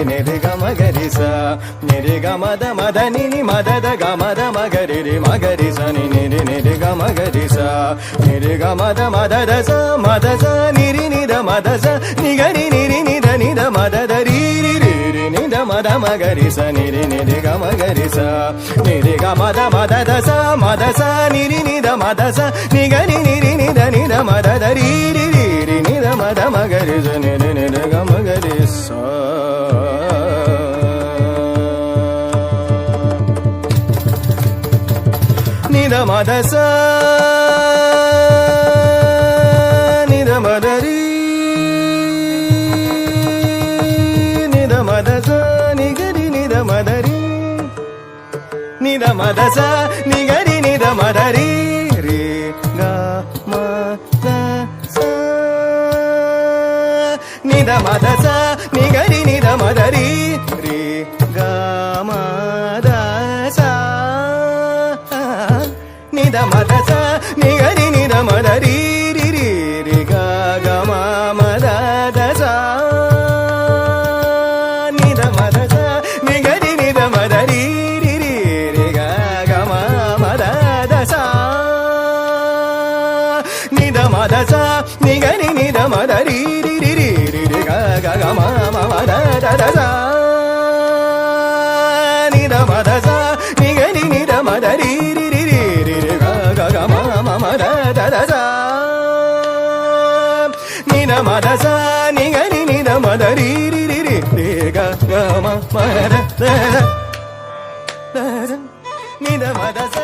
నిరి గ మగరి స నిరి గ మద మద నిని మదద గ మద మగరి రి మగరి స నిరి గ మగరి స నిరి గ మద మదద స మద స నిరి నిద మద స నిగరి నిరి నిద నిద మదద రి రి రి రి నిద మద మగరి స నిరి గ మగరి స నిరి గ మద మదద స మద స నిరి నిద మద స నిగరి నిరి నిద నిద మదద రి రి రి రి నిద మద మగరి స నిరి గ మగరి స నిద మద స నిద మద రి నిద మద స నిగరి నిద మద రి నిద మద స నిగరి నిద మద రి రి గ మ ద స నిద మద స నిగరి నిద మద రి రి గ మ ద స నిద మద స నిగరి నిద మద రి రి రి రి గ గ మ మ ద ద స నిద మద స నిగరి నిద మద రి రి రి రి గ గ మ మ ద ద స నిద మద స నిగరి నిద మద రి రి రి రి రి రి గ గ గ మ మ మ ద ద ద స నిద మద స నిగరి నిద మద రి రి రి రి రి రి గ గ గ మ మ మ ద ద ద స నిద మద స నిగరి నిద మద రి రి రి రి రి గ గ మ మ ద ద ద నిద మద స